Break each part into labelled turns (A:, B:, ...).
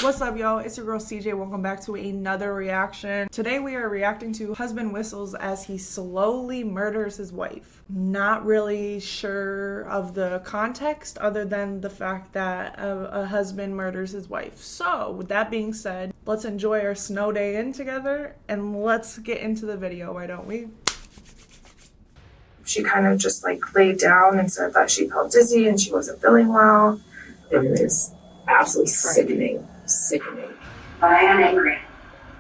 A: What's up, y'all? It's your girl CJ. Welcome back to another reaction. Today we are reacting to husband whistles as he slowly murders his wife. Not really sure of the context other than the fact that a husband murders his wife. So with that being said, let's enjoy our snow day in together and let's get into the video, why don't we?
B: She kind of just like laid down and said that she felt dizzy and she wasn't feeling well. It was absolutely sickening.
C: But I am angry.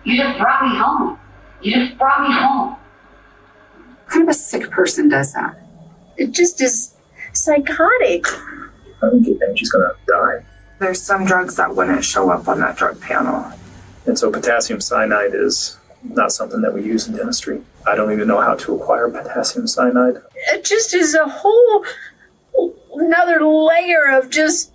C: You just brought me home. What
D: kind of a sick person does that?
E: It just is psychotic.
F: I think she's gonna die.
B: There's some drugs that wouldn't show up on that drug panel.
F: And so potassium cyanide is not something that we use in dentistry. I don't even know how to acquire potassium cyanide.
E: It just is a whole another layer of just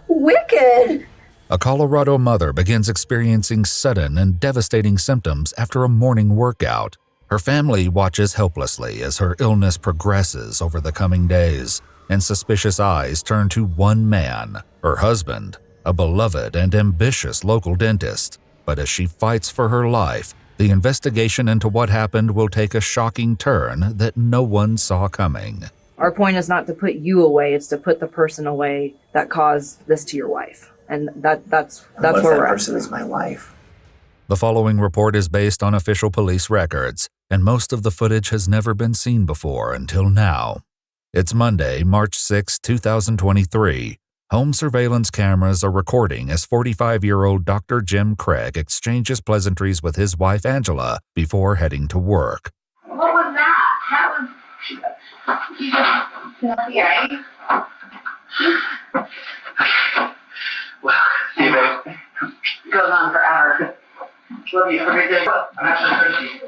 E: wicked.
G: A Colorado mother begins experiencing sudden and devastating symptoms after a morning workout. Her family watches helplessly as her illness progresses over the coming days, and suspicious eyes turn to one man, her husband, a beloved and ambitious local dentist. But as she fights for her life, the investigation into what happened will take a shocking turn that no one saw coming.
H: Our point is not to put you away, it's to put the person away that caused this to your wife. And that's where we're at.
F: That person is my wife.
G: The following report is based on official police records, and most of the footage has never been seen before until now. It's Monday, March 6, 2023. Home surveillance cameras are recording as 45-year-old Dr. Jim Craig exchanges pleasantries with his wife Angela before heading to work.
C: What was that? How was you just nothing, right?
I: Well, see you, babe.
C: Goes on forever.
I: Love you. Have a great day. I'm actually thirsty.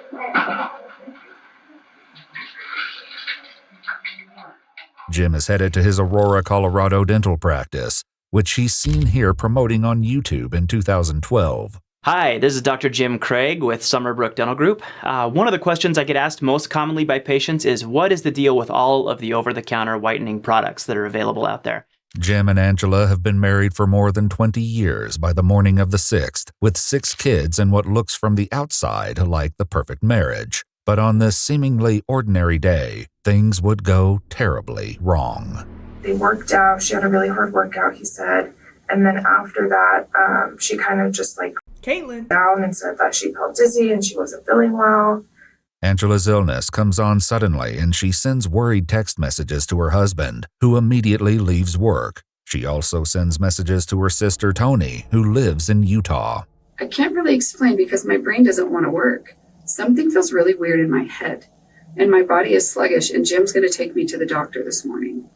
G: Jim is headed to his Aurora, Colorado dental practice, which he's seen here promoting on YouTube in 2012.
J: Hi, this is Dr. Jim Craig with Summerbrook Dental Group. One of the questions I get asked most commonly by patients is what is the deal with all of the over-the-counter whitening products that are available out there?
G: Jim and Angela have been married for more than 20 years by the morning of the 6th, with 6 kids and what looks from the outside like the perfect marriage. But on this seemingly ordinary day, things would go terribly wrong.
B: They worked out. She had a really hard workout, he said. And then after that, she kind of just like
A: Caitlin
B: down and said that she felt dizzy and she wasn't feeling well.
G: Angela's illness comes on suddenly and she sends worried text messages to her husband, who immediately leaves work. She also sends messages to her sister Tony, who lives in Utah.
D: I can't really explain because my brain doesn't want to work. Something feels really weird in my head, and my body is sluggish, and Jim's going to take me to the doctor this morning.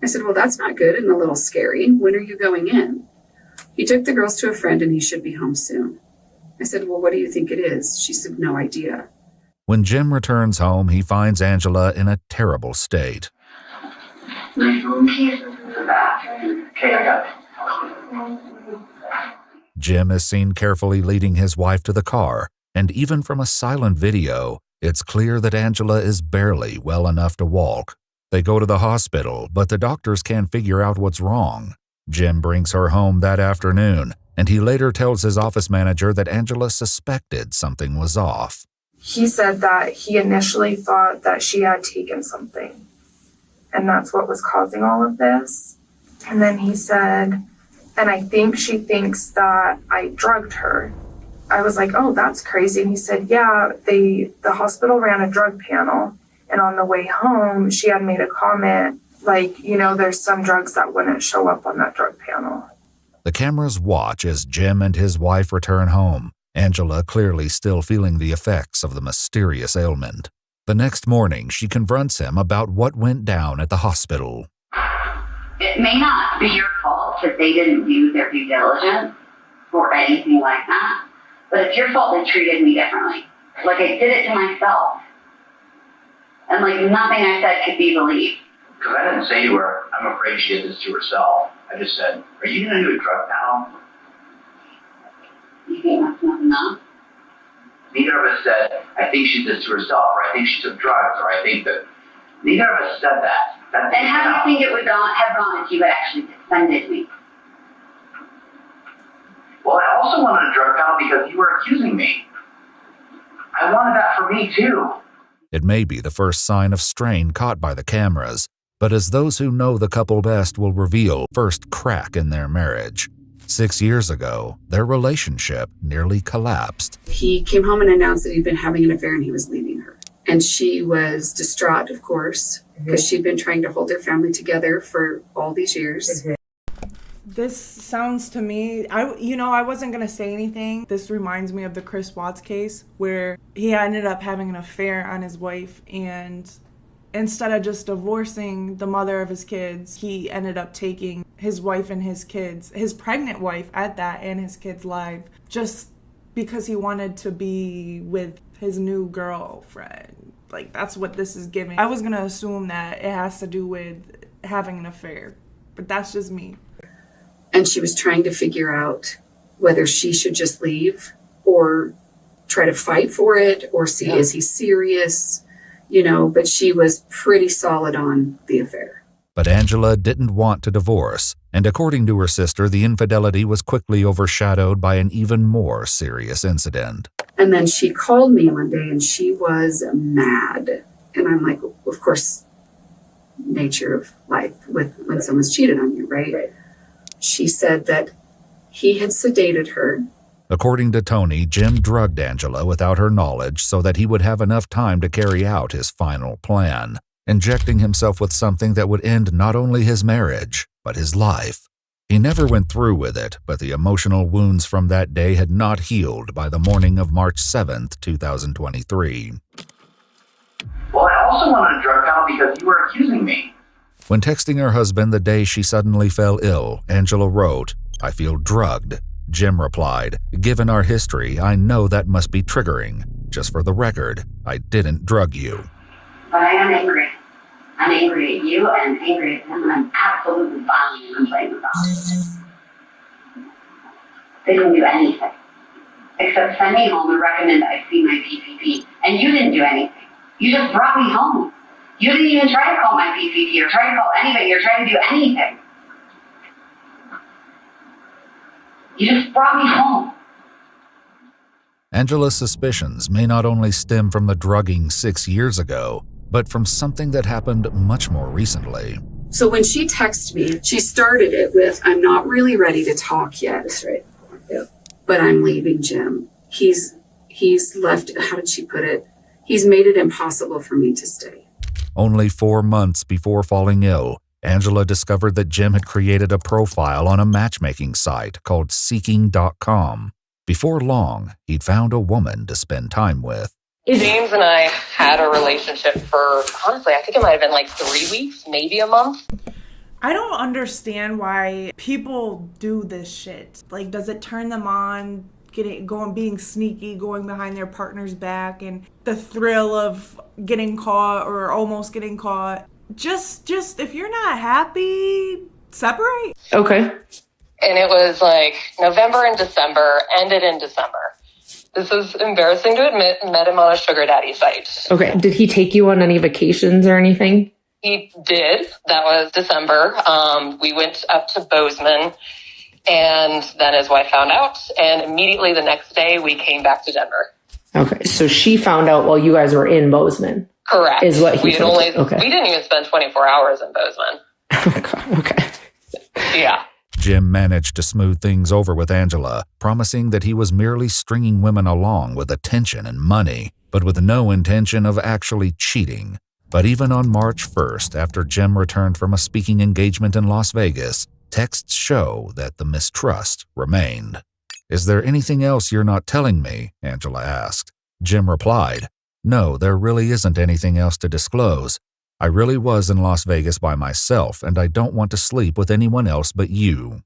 D: I said, well, that's not good and a little scary. When are you going in? He took the girls to a friend and he should be home soon. I said, well, what do you think it is? She said, no idea.
G: When Jim returns home, he finds Angela in a terrible state.
C: My phone case is in the bathroom.
I: Okay, I got it.
G: Jim is seen carefully leading his wife to the car, and even from a silent video, it's clear that Angela is barely well enough to walk. They go to the hospital, but the doctors can't figure out what's wrong. Jim brings her home that afternoon, and he later tells his office manager that Angela suspected something was off.
B: He said that he initially thought that she had taken something, and that's what was causing all of this. And then he said, and I think she thinks that I drugged her. I was like, oh, that's crazy. And he said, yeah, the hospital ran a drug panel, and on the way home, she had made a comment like, you know, there's some drugs that wouldn't show up on that drug panel.
G: The cameras watch as Jim and his wife return home, Angela clearly still feeling the effects of the mysterious ailment. The next morning, she confronts him about what went down at the hospital.
C: It may not be your fault that they didn't do their due diligence or anything like that, but it's your fault they treated me differently. Like I did it to myself. And like nothing I said could be believed.
I: Because I didn't say to her, I'm afraid she did this to herself. I just said, are you going to do a drug panel?
C: You think that's not enough?
I: Neither of us said, I think she did this to herself, or I think she took drugs, or I think that. Neither of us said that.
C: And how do you think it would have gone if you had actually defended me?
I: also wanted a drug penalty because you were accusing me. I wanted that for me too.
G: It may be the first sign of strain caught by the cameras, but as those who know the couple best will reveal, first crack in their marriage. 6 years ago, their relationship nearly collapsed.
D: He came home and announced that he'd been having an affair and he was leaving her. And she was distraught, of course, because she'd been trying to hold their family together for all these years.
A: This sounds to me, I wasn't going to say anything. This reminds me of the Chris Watts case where he ended up having an affair on his wife, and instead of just divorcing the mother of his kids, he ended up taking his wife and his kids, his pregnant wife at that, and his kids live, just because he wanted to be with his new girlfriend. Like, that's what this is giving. I was going to assume that it has to do with having an affair, but that's just me.
D: And she was trying to figure out whether she should just leave or try to fight for it or see, is he serious? But she was pretty solid on the affair.
G: But Angela didn't want to divorce, and according to her sister, the infidelity was quickly overshadowed by an even more serious incident.
D: And then she called me one day and she was mad. And I'm like, of course, nature of life when someone's cheated on you, right? She said that he had sedated her.
G: According to Tony, Jim drugged Angela without her knowledge so that he would have enough time to carry out his final plan, injecting himself with something that would end not only his marriage, but his life. He never went through with it, but the emotional wounds from that day had not healed by the morning of March 7th, 2023.
I: Well, I also wanted a drug penalty because you were accusing me.
G: When texting her husband the day she suddenly fell ill, Angela wrote, "I feel drugged." Jim replied, "Given our history, I know that must be triggering. Just for the record, I didn't drug you."
C: But I am angry. I'm angry at you and angry at him, and I'm absolutely filing a complaint about it. They didn't do anything except send me home and recommend I see my PCP. And you didn't do anything. You just brought me home. You didn't even try to call my PCP or try to call anybody or try to do anything. You just brought me home.
G: Angela's suspicions may not only stem from the drugging 6 years ago, but from something that happened much more recently.
D: So when she texted me, she started it with, "I'm not really ready to talk yet. That's right. Yeah. But I'm leaving Jim. He's left," how did she put it? "He's made it impossible for me to stay."
G: Only 4 months before falling ill, Angela discovered that Jim had created a profile on a matchmaking site called Seeking.com. Before long, he'd found a woman to spend time with.
K: James and I had a relationship for, honestly, I think it might have been like 3 weeks, maybe a month.
A: I don't understand why people do this shit. Like, does it turn them on, being sneaky, going behind their partner's back, and the thrill of getting caught or almost getting caught? Just if you're not happy, separate.
K: Okay. And it was like November and December, ended in December. This is embarrassing to admit, met him on a sugar daddy site.
L: Okay. Did he take you on any vacations or anything?
K: He did. That was December. We went up to Bozeman, and then his wife found out, and immediately the next day we came back to Denver.
L: Okay. So she found out while you guys were in Bozeman.
K: Correct.
L: Is what he told you. Okay.
K: We didn't even spend 24 hours in Bozeman.
L: Oh, God. Okay.
K: Yeah.
G: Jim managed to smooth things over with Angela, promising that he was merely stringing women along with attention and money, but with no intention of actually cheating. But even on March 1st, after Jim returned from a speaking engagement in Las Vegas, texts show that the mistrust remained. "Is there anything else you're not telling me?" Angela asked. Jim replied, "No, there really isn't anything else to disclose. I really was in Las Vegas by myself, and I don't want to sleep with anyone else but you."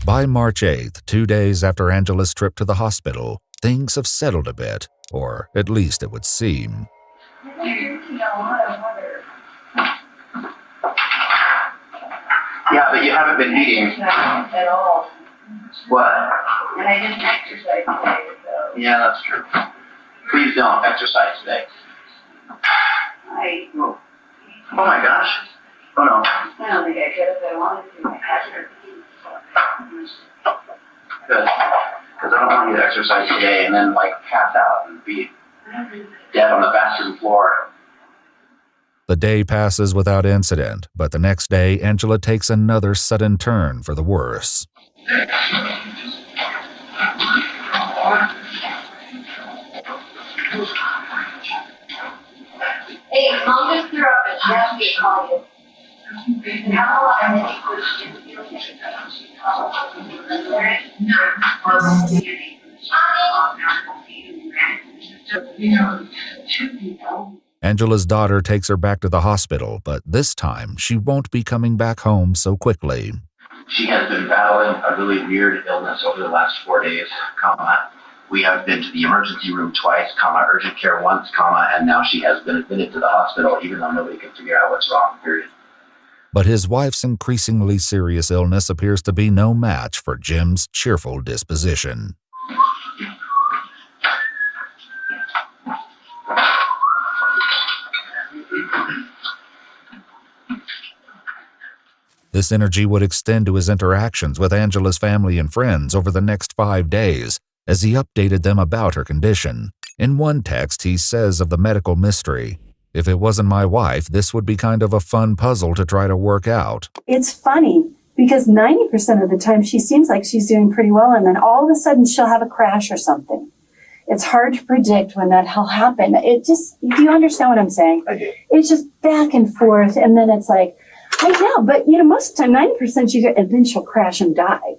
G: By March 8th, 2 days after Angela's trip to the hospital, things have settled a bit, or at least it would seem.
I: Yeah, but you haven't been eating.
C: No, at all.
I: What?
C: And I didn't exercise today, so.
I: Yeah, that's true. Please don't exercise today. Oh my gosh. Oh no.
C: I don't think I could if I wanted to. My pastor.
I: Good. Because I don't want you to exercise today and then like pass out and be dead on the bathroom floor.
G: The day passes without incident, but the next day, Angela takes another sudden turn for the worse.
C: Hey, Mom just threw up and she has to call you. And how long I think
G: Angela's daughter takes her back to the hospital, but this time she won't be coming back home so quickly.
I: She has been battling a really weird illness over the last 4 days, we have been to the emergency room twice, urgent care once, and now she has been admitted to the hospital even though nobody can figure out what's wrong, period.
G: But his wife's increasingly serious illness appears to be no match for Jim's cheerful disposition. This energy would extend to his interactions with Angela's family and friends over the next 5 days as he updated them about her condition. In one text, he says of the medical mystery, "If it wasn't my wife, this would be kind of a fun puzzle to try to work out."
M: It's funny because 90% of the time she seems like she's doing pretty well, and then all of a sudden she'll have a crash or something. It's hard to predict when that'll happen. Do you understand what I'm saying?
F: I do.
M: It's just back and forth, and then it's like, yeah, but most of the time, 90% and then she'll crash and die.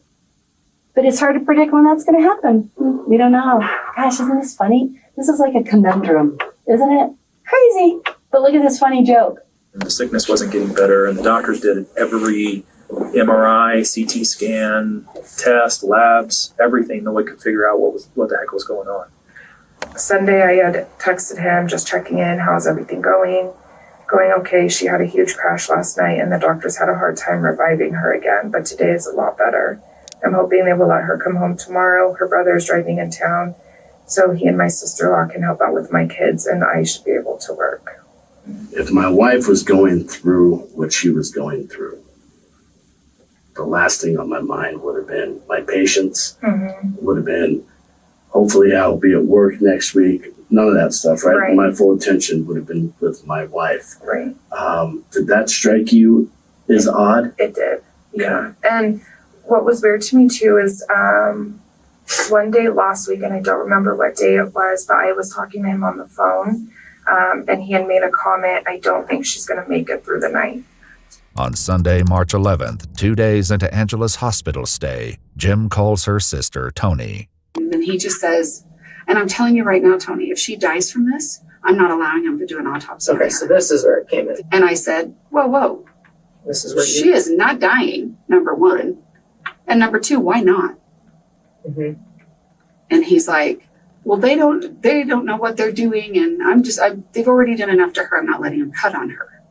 M: But it's hard to predict when that's going to happen. We don't know. Gosh, isn't this funny? This is like a conundrum, isn't it? Crazy. But look at this funny joke.
F: The sickness wasn't getting better, and the doctors did every MRI, CT scan, test, labs, everything. No one could figure out what the heck was going on.
B: Sunday, I had texted him, just checking in. How's everything going? Going okay. She had a huge crash last night, and the doctors had a hard time reviving her again, but today is a lot better. I'm hoping they will let her come home tomorrow. Her brother is driving in town, so he and my sister-in-law can help out with my kids, and I should be able to work.
N: If my wife was going through what she was going through, the last thing on my mind would have been my patients, would have been, hopefully I'll be at work next week. None of that stuff, right? My full attention would have been with my wife.
B: Right.
N: Did that strike you as odd?
B: It did, yeah. And what was weird to me too is one day last week, and I don't remember what day it was, but I was talking to him on the phone, and he had made a comment, "I don't think she's going to make it through the night."
G: On Sunday, March 11th, 2 days into Angela's hospital stay, Jim calls her sister, Tony.
D: And he just says, and I'm telling you right now, Tony, if she dies from this, I'm not allowing him to do an autopsy.
L: Okay, so this is where it came in.
D: And I said, whoa.
L: This is where
D: she is not dying, number one. And number two, why not?
L: Mm-hmm.
D: And he's like, well, they don't know what they're doing. And they've already done enough to her. I'm not letting them cut on her.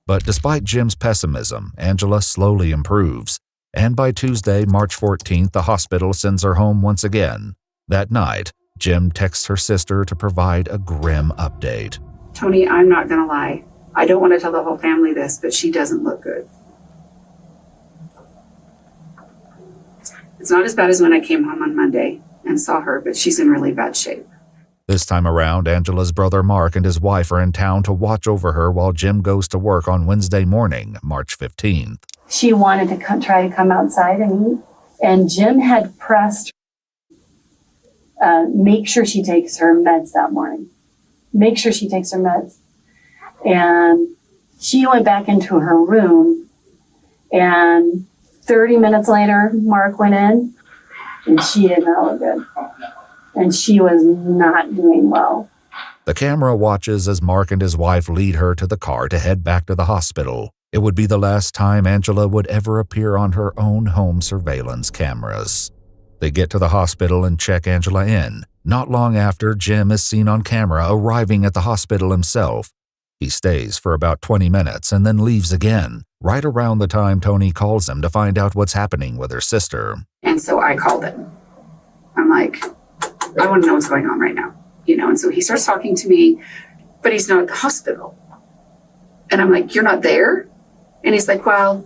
G: But despite Jim's pessimism, Angela slowly improves. And by Tuesday, March 14th, the hospital sends her home once again. That night, Jim texts her sister to provide a grim update.
D: Tony, I'm not going to lie. I don't want to tell the whole family this, but she doesn't look good. It's not as bad as when I came home on Monday and saw her, but she's in really bad shape.
G: This time around, Angela's brother Mark and his wife are in town to watch over her while Jim goes to work on Wednesday morning, March 15th.
M: She wanted to try to come outside and eat, and Jim had pressed make sure she takes her meds that morning. Make sure she takes her meds. And she went back into her room, and 30 minutes later, Mark went in, and she did not look good. And she was not doing well.
G: The camera watches as Mark and his wife lead her to the car to head back to the hospital. It would be the last time Angela would ever appear on her own home surveillance cameras. They get to the hospital and check Angela in. Not long after, Jim is seen on camera arriving at the hospital himself. He stays for about 20 minutes and then leaves again, right around the time Tony calls him to find out what's happening with her sister.
D: And so I called him. I'm like, I want to know what's going on right now. And so he starts talking to me, but he's not at the hospital. And I'm like, you're not there? And he's like, well,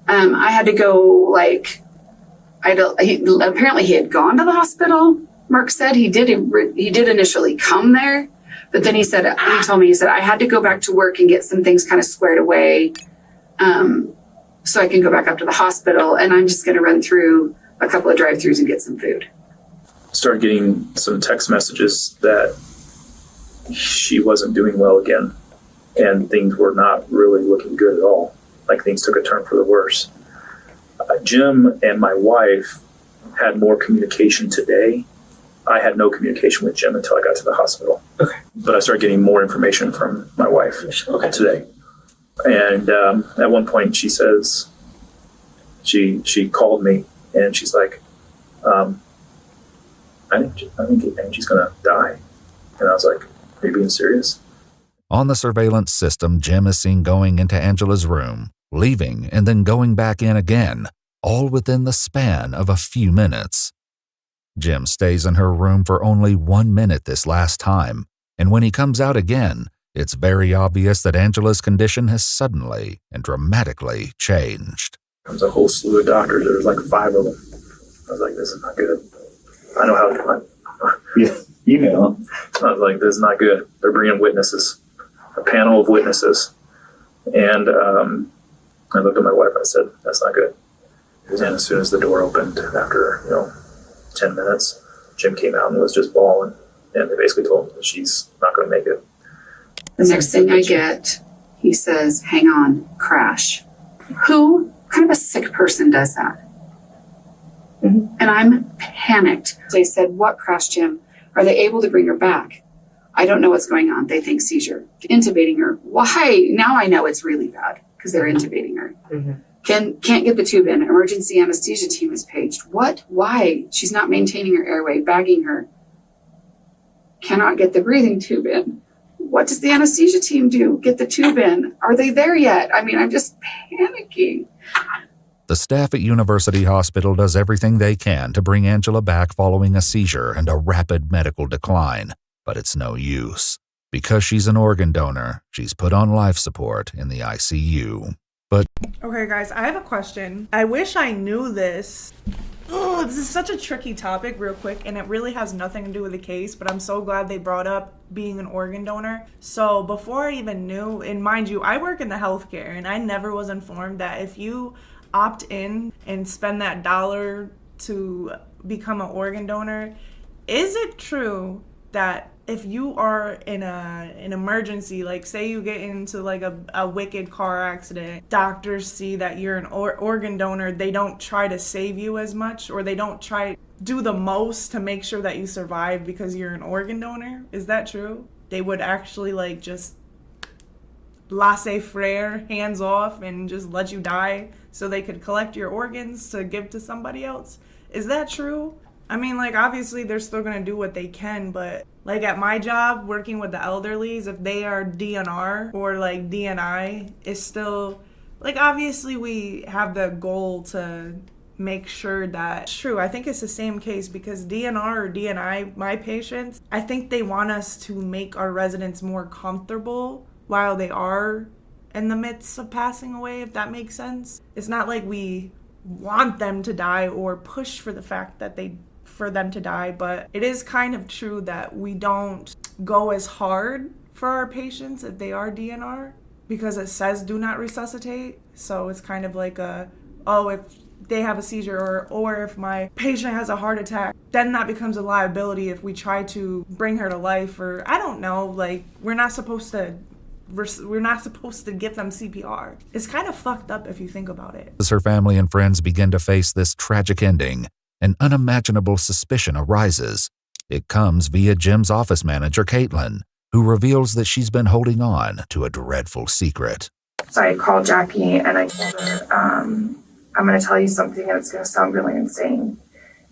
D: I had to go Apparently he had gone to the hospital. Mark said he did initially come there, but then he told me, I had to go back to work and get some things kind of squared away, so I can go back up to the hospital, and I'm just going to run through a couple of drive-thrus and get some food.
F: Started getting some text messages that she wasn't doing well again, and things were not really looking good at all. Like things took a turn for the worse. Jim and my wife had more communication today. I had no communication with Jim until I got to the hospital.
O: Okay.
F: But I started getting more information from my wife today. And at one point she says, she called me and she's like, I think Angie's gonna die. And I was like, are you being serious?
G: On the surveillance system, Jim is seen going into Angela's room, leaving, and then going back in again, all within the span of a few minutes. Jim stays in her room for only 1 minute this last time, and when he comes out again, it's very obvious that Angela's condition has suddenly and dramatically changed.
F: Comes a whole slew of doctors. There was like 5 of them. I was like, this is not good. I know how to do it.
O: You know.
F: I was like, this is not good. They're bringing witnesses, a panel of witnesses. And I looked at my wife. I said, that's not good. And as soon as the door opened, after 10 minutes, Jim came out and was just bawling. And they basically told him that she's not going to make it.
D: The next thing I get, he says, hang on, crash. Who kind of a sick person does that? Mm-hmm. And I'm panicked. They said, what crash, Jim? Are they able to bring her back? I don't know what's going on. They think seizure. Intubating her. Why? Now I know it's really bad because they're intubating her. Mm-hmm. Can't get the tube in. Emergency anesthesia team is paged. What? Why? She's not maintaining her airway, bagging her. Cannot get the breathing tube in. What does the anesthesia team do? Get the tube in. Are they there yet? I mean, I'm just panicking.
G: The staff at University Hospital does everything they can to bring Angela back following a seizure and a rapid medical decline, but it's no use. Because she's an organ donor, she's put on life support in the ICU. But
A: okay, guys, I have a question. I wish I knew this. Oh, this is such a tricky topic, real quick, and it really has nothing to do with the case, but I'm so glad they brought up being an organ donor. So before I even knew, and mind you, I work in the healthcare, and I never was informed that if you opt in and spend that $1 to become an organ donor, is it true that if you are in an emergency, like say you get into like a wicked car accident, doctors see that you're an organ donor, they don't try to save you as much, or they don't try do the most to make sure that you survive because you're an organ donor? Is that true? They would actually like just laissez-faire, hands off, and just let you die so they could collect your organs to give to somebody else? Is that true? I mean, like, obviously they're still gonna do what they can, but like at my job, working with the elderlies, if they are DNR or like DNI, it's still, like, obviously we have the goal to make sure that it's true. I think it's the same case because DNR or DNI, my patients, I think they want us to make our residents more comfortable while they are in the midst of passing away, if that makes sense. It's not like we want them to die or push for the fact that for them to die, but it is kind of true that we don't go as hard for our patients if they are DNR because it says do not resuscitate. So it's kind of like if they have a seizure or if my patient has a heart attack, then that becomes a liability if we try to bring her to life, or I don't know, like we're not supposed to give them CPR. It's kind of fucked up if you think about it.
G: As her family and friends begin to face this tragic ending, an unimaginable suspicion arises. It comes via Jim's office manager, Caitlin, who reveals that she's been holding on to a dreadful secret.
B: So I called Jackie and I told her, I'm going to tell you something and it's going to sound really insane.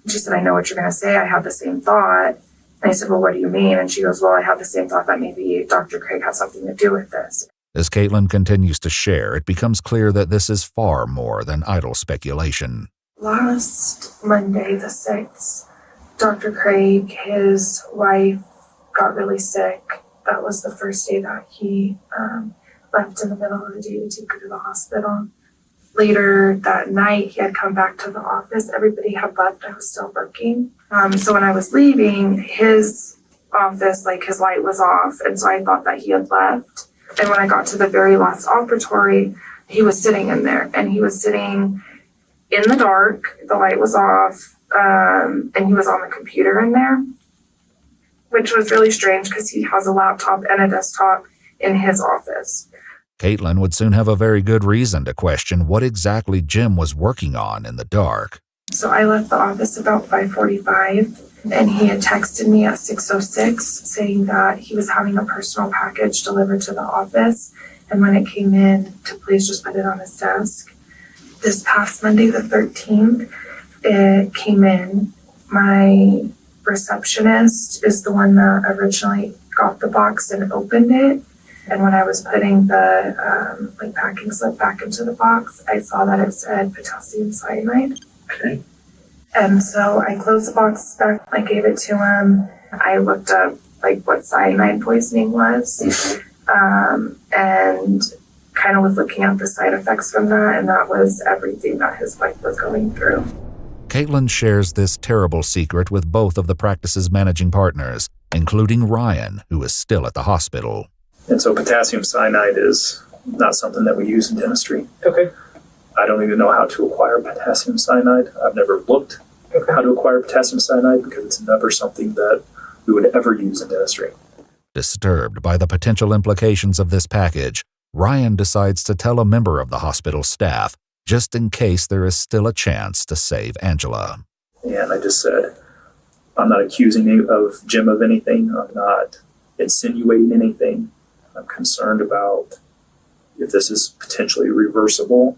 B: And she said, I know what you're going to say. I have the same thought. And I said, well, what do you mean? And she goes, well, I have the same thought that maybe Dr. Craig has something to do with this.
G: As Caitlin continues to share, it becomes clear that this is far more than idle speculation.
B: Last Monday, the 6th, Dr. Craig, his wife, got really sick. That was the first day that he left in the middle of the day to take her to the hospital. Later that night, he had come back to the office. Everybody had left. I was still working. So when I was leaving, his office, like his light was off. And so I thought that he had left. And when I got to the very last operatory, he was sitting in there, and he was sitting in the dark. The light was off. And he was on the computer in there, which was really strange because he has a laptop and a desktop in his office.
G: Caitlin would soon have a very good reason to question what exactly Jim was working on in the dark.
B: So I left the office about 5:45, and he had texted me at 6:06 saying that he was having a personal package delivered to the office, and when it came in, to please just put it on his desk. This past Monday, the 13th, it came in. My receptionist is the one that originally got the box and opened it. And when I was putting the packing slip back into the box, I saw that it said potassium cyanide.
N: Okay.
B: And so I closed the box back. I gave it to him. I looked up what cyanide poisoning was, and kind of was looking at the side effects from that, and that was everything that his wife was going through.
G: Caitlin shares this terrible secret with both of the practice's managing partners, including Ryan, who is still at the hospital.
F: And so potassium cyanide is not something that we use in dentistry.
L: Okay.
F: I don't even know how to acquire potassium cyanide. I've never looked how to acquire potassium cyanide because it's never something that we would ever use in dentistry.
G: Disturbed by the potential implications of this package, Ryan decides to tell a member of the hospital staff, just in case there is still a chance to save Angela.
F: And I just said, I'm not accusing of Jim of anything. I'm not insinuating anything. I'm concerned about if this is potentially reversible.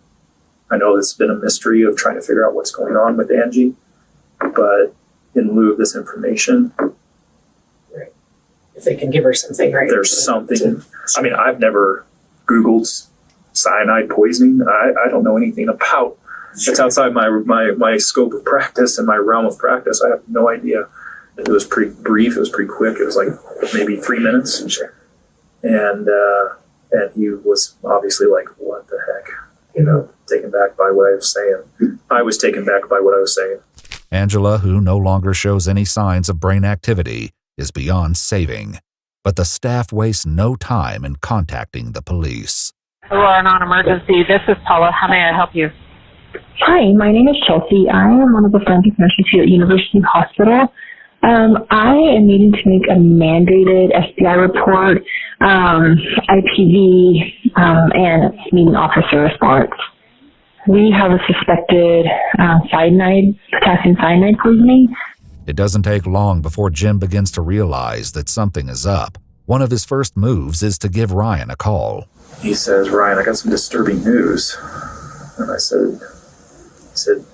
F: I know it's been a mystery of trying to figure out what's going on with Angie, but in lieu of this information,
L: right. If they can give her something, right?
F: There's something. I mean, I've never Googled cyanide poisoning. I don't know anything about. It's outside my scope of practice and my realm of practice. I have no idea. It was pretty brief. It was pretty quick. It was like maybe 3 minutes. Sure. And he was obviously like, what the heck? You know, taken back by what I was saying. I was taken back by what I was saying.
G: Angela, who no longer shows any signs of brain activity, is beyond saving. But the staff wastes no time in contacting the police.
O: Hello, non-emergency. This is Paula. How may I help you?
P: Hi, my name is Chelsea. I am one of the forensic nurses here at University Hospital. I am needing to make a mandated SBI report, IPV, and meeting officer response. We have a suspected potassium cyanide poisoning.
G: It doesn't take long before Jim begins to realize that something is up. One of his first moves is to give Ryan a call.
F: He says, Ryan, I got some disturbing news. And he said,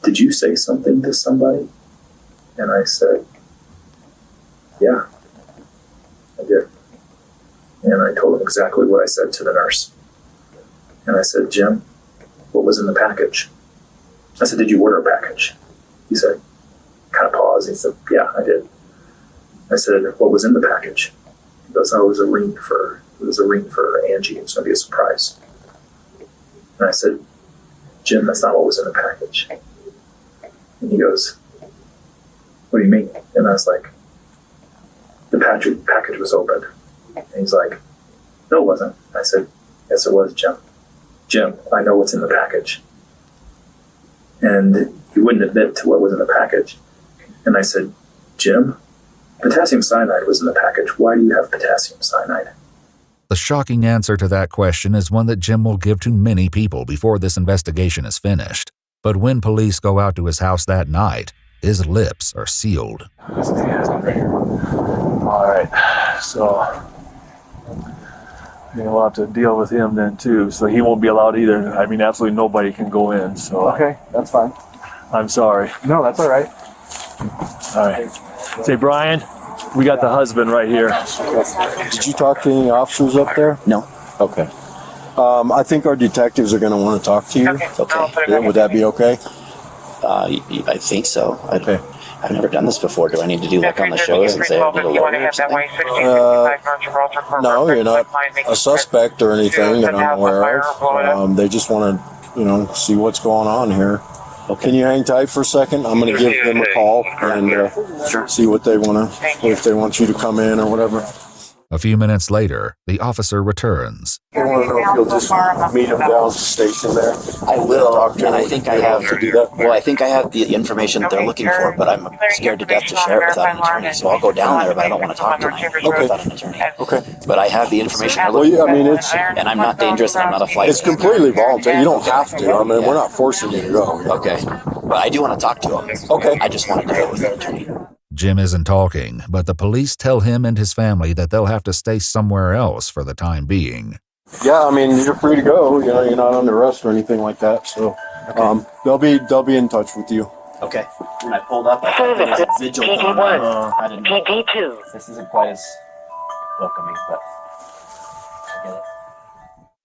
F: did you say something to somebody? And I said, yeah, I did. And I told him exactly what I said to the nurse. And I said, Jim, what was in the package? I said, did you order a package? He said, kind of paused. He said, yeah, I did. I said, what was in the package? He goes, oh, it was a ring for Angie. It was going to be a surprise. And I said, Jim, that's not what was in the package. And he goes, what do you mean? And I was like, the package was opened. And he's like, no, it wasn't. I said, yes, it was, Jim. Jim, I know what's in the package. And he wouldn't admit to what was in the package. And I said, Jim, potassium cyanide was in the package. Why do you have potassium cyanide?
G: The shocking answer to that question is one that Jim will give to many people before this investigation is finished. But when police go out to his house that night, his lips are sealed.
Q: All right, so we'll have to deal with him then too. So he won't be allowed either. I mean, absolutely nobody can go in. So
R: okay, that's fine.
Q: I'm sorry.
R: No, that's all right.
Q: All right. Say, Brian, we got the husband right here.
S: Did you talk to any officers up there?
T: No.
S: Okay. I think our detectives are going to want to talk to you.
T: Okay.
S: Yeah, would that be okay?
T: I think so.
S: Okay.
T: I've never done this before. Do I need to do like on the shows and say I need a lawyer or something?
S: No, you're not a suspect or anything that I'm aware of. They just want to see what's going on here. Okay. Can you hang tight for a second? I'm going to give them a call and see what they want to, if they want you to come in or whatever.
G: A few minutes later, the officer returns.
S: I want to know if you'll just meet him down at the station there.
T: I will, and I think I have
S: to do that.
T: Well, I think I have the information that they're looking for, but I'm scared to death to share it without an attorney. So I'll go down there, but I don't want to talk tonight without an attorney.
S: Okay.
T: But I have the information they're
S: Well,
T: looking for.
S: I mean, it's
T: and I'm not dangerous, and I'm not a flight.
S: It's completely voluntary. You don't have to. I mean, we're not forcing you to go.
T: Okay. But I do want to talk to him.
S: Okay.
T: I just want to do it with an attorney.
G: Jim isn't talking, but the police tell him and his family that they'll have to stay somewhere else for the time being.
S: Yeah, I mean, you're free to go. You're not under arrest or anything like that. So they'll be in touch with you.
T: Okay. When I pulled up, I thought there was a vigil going on. I didn't know.
O: PD2.
T: This isn't quite as welcoming, but I get it.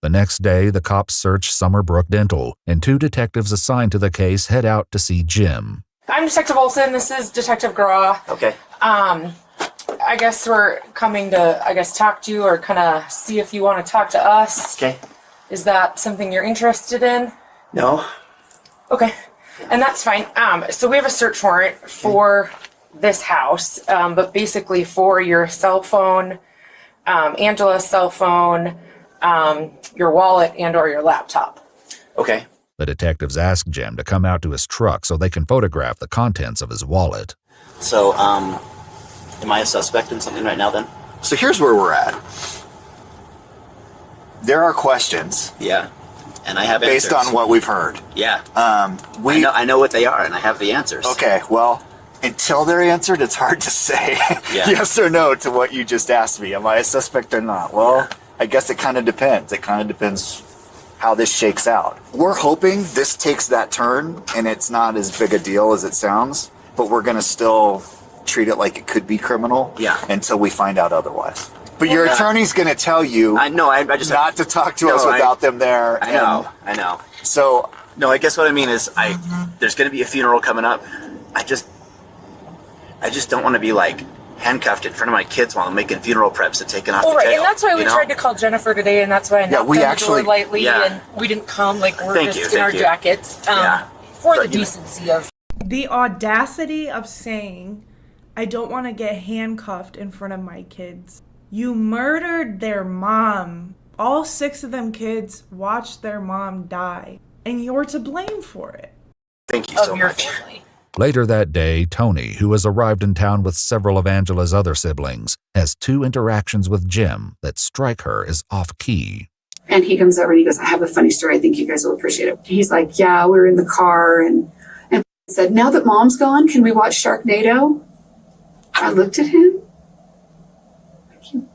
G: The next day, the cops search Summerbrook Dental, and 2 detectives assigned to the case head out to see Jim.
L: I'm Detective Olson. This is Detective Graw.
T: Okay.
L: I guess we're coming to, talk to you or kind of see if you want to talk to us.
T: Okay.
L: Is that something you're interested in?
T: No.
L: Okay. And that's fine. So we have a search warrant for this house, but basically for your cell phone, Angela's cell phone, your wallet, and or your laptop.
T: Okay.
G: The detectives ask Jim to come out to his truck so they can photograph the contents of his wallet.
T: So, am I a suspect in something right now then?
R: So here's where we're at. There are questions.
T: Yeah. And I have
R: based
T: answers.
R: on what we've heard.
T: Yeah. I know what they are, and I have the answers.
R: Okay, well, until they're answered, it's hard to say yes or no to what you just asked me. Am I a suspect or not? Well, I guess it kind of depends. It kind of depends how this shakes out. We're hoping this takes that turn and it's not as big a deal as it sounds, but we're going to still treat it like it could be criminal until we find out otherwise. But your attorney's going to tell you
T: I just
R: not to talk to us without them there.
T: I know.
R: So,
T: no, I guess what I mean is there's going to be a funeral coming up. I just don't want to be like handcuffed in front of my kids while I'm making funeral preps and taking off the tail.
L: And that's why we tried to call Jennifer today, and that's why I knocked on the door lightly, and we didn't come like we're in our jackets for the decency of.
A: The audacity of saying, I don't want to get handcuffed in front of my kids. You murdered their mom. All 6 of them kids watched their mom die, and you're to blame for it.
T: Thank you so much.
L: Family.
G: Later that day, Tony, who has arrived in town with several of Angela's other siblings, has 2 interactions with Jim that strike her as off-key.
D: And he comes over and he goes, I have a funny story. I think you guys will appreciate it. He's like, yeah, we were in the car and said, now that mom's gone, can we watch Sharknado? I looked at him. God,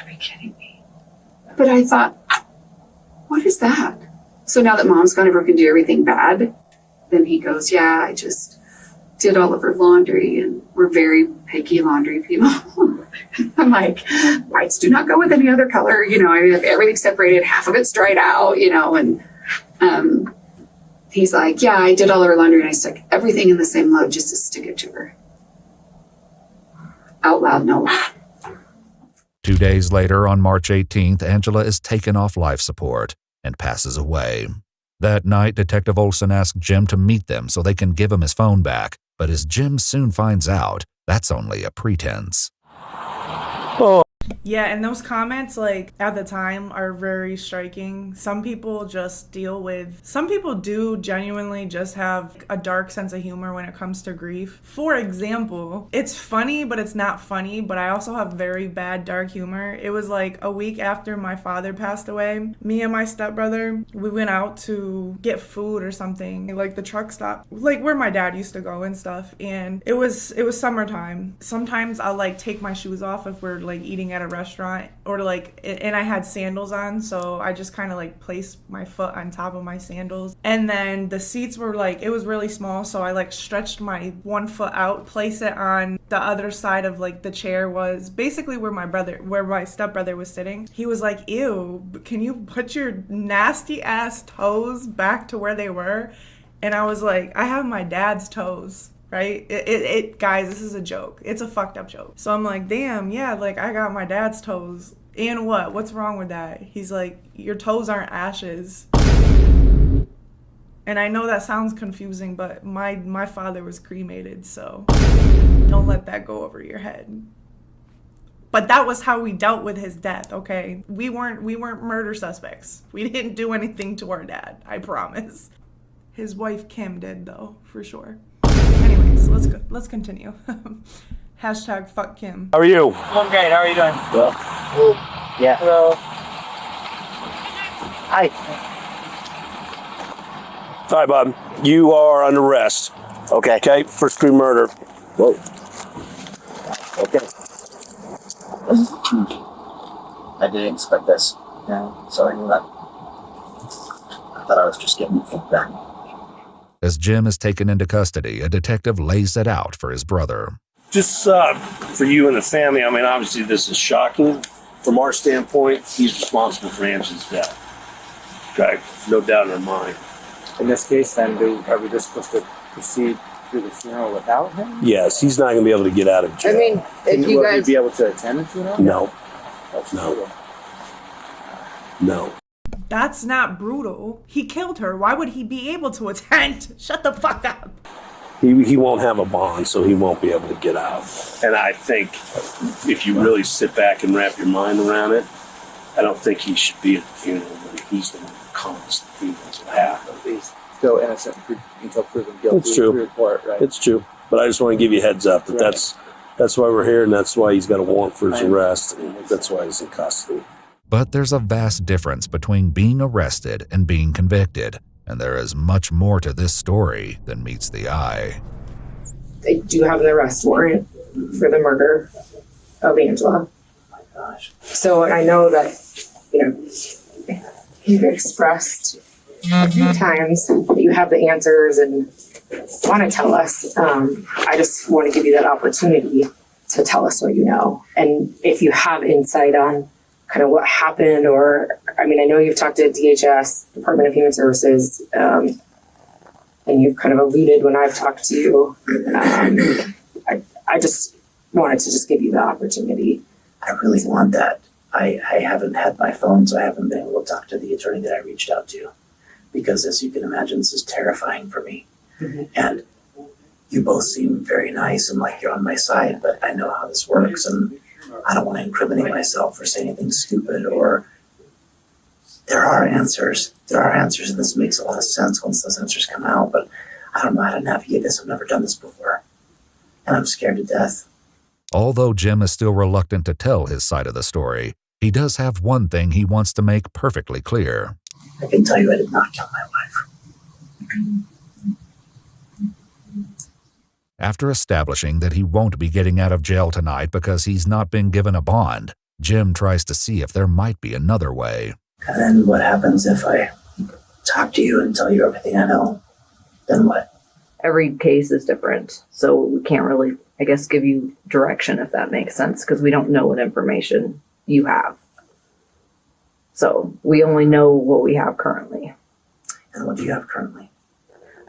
D: are you kidding me? But I thought, what is that? So now that mom's gone, everyone can do everything bad. Then he goes, yeah, I just did all of her laundry and we're very picky laundry people. I'm like, whites do not go with any other color. I have everything separated. Half of it's dried out, and he's like, yeah, I did all of her laundry and I stuck everything in the same load just to stick it to her. Out loud, no lie.
G: 2 days later, on March 18th, Angela is taken off life support and passes away. That night, Detective Olson asks Jim to meet them so they can give him his phone back. But as Jim soon finds out, that's only a pretense.
A: Yeah, and those comments, at the time, are very striking. Some people do genuinely just have a dark sense of humor when it comes to grief. For example, it's funny, but it's not funny, but I also have very bad dark humor. It was a week after my father passed away. Me and my stepbrother, we went out to get food or something, the truck stop, where my dad used to go and stuff, and it was summertime. Sometimes I'll, take my shoes off if we're, eating at a restaurant, or and I had sandals on, so I just kind of placed my foot on top of my sandals, and then the seats were it was really small, so I stretched my one foot out, placed it on the other side of the chair was basically where my stepbrother was sitting. He was like, ew, can you put your nasty ass toes back to where they were? And I was like, I have my dad's toes. Right? Guys, this is a joke. It's a fucked up joke. So I'm like, damn, yeah, I got my dad's toes. And what? What's wrong with that? He's like, your toes aren't ashes. And I know that sounds confusing, but my father was cremated, so don't let that go over your head. But that was how we dealt with his death, okay? We weren't murder suspects. We didn't do anything to our dad, I promise. His wife Kim did though, for sure. Anyways, let's continue. Hashtag fuck Kim.
U: How are you?
V: I'm great. How are you doing?
U: Well,
V: Yeah. Hello. Hi.
U: all right, Bob. You are under arrest.
V: Okay.
U: Okay, first degree murder.
V: Whoa. Okay. I didn't expect this. Yeah. Sorry for that. I thought I was just getting feedback.
G: As Jim is taken into custody, a detective lays it out for his brother.
U: Just for you and the family, I mean, obviously this is shocking. From our standpoint, he's responsible for Angela's death. Okay, no doubt in our mind.
V: In this case, then, are we just supposed to proceed through the funeral without him?
U: Yes, he's not going to be able to get out of jail.
H: I mean, if you
V: Will
H: guys
V: he be able to attend the funeral?
U: No.
V: That's
U: No.
V: brutal.
U: No.
A: That's not brutal. He killed her. Why would he be able to attend? Shut the fuck up.
U: He won't have a bond, so he won't be able to get out. And I think if you really sit back and wrap your mind around it, I don't think he should be at the funeral, but he's the one who caused the funeral to happen.
V: He's still innocent until proven guilty.
U: It's true.
V: Report, right?
U: It's true. But I just want to give you a heads up that that's why we're here, and that's why he's got a warrant for his arrest, and that's why he's in custody.
G: But there's a vast difference between being arrested and being convicted, and there is much more to this story than meets the eye.
W: They do have an arrest warrant for the murder of Angela.
V: Oh my gosh.
W: So I know that, you've expressed a few times that you have the answers and want to tell us. I just want to give you that opportunity to tell us what you know. And if you have insight on kind of what happened, or, I know you've talked to DHS, Department of Human Services, and you've kind of alluded when I've talked to you. I just wanted to just give you the opportunity.
V: I really want that. I haven't had my phone, so I haven't been able to talk to the attorney that I reached out to. Because as you can imagine, this is terrifying for me.
W: Mm-hmm.
V: And you both seem very nice and like you're on my side, but I know how this works, and I don't want to incriminate myself or say anything stupid. Or there are answers. There are answers, and this makes a lot of sense once those answers come out, but I don't know how to navigate this. I've never done this before, and I'm scared to death.
G: Although Jim is still reluctant to tell his side of the story, he does have one thing he wants to make perfectly clear.
V: I can tell you I did not kill my wife.
G: After establishing that he won't be getting out of jail tonight because he's not been given a bond, Jim tries to see if there might be another way.
V: And then what happens if I talk to you and tell you everything I know? Then what?
H: Every case is different, so we can't really, I guess, give you direction, if that makes sense, because we don't know what information you have. So we only know what we have currently.
V: And what do you have currently?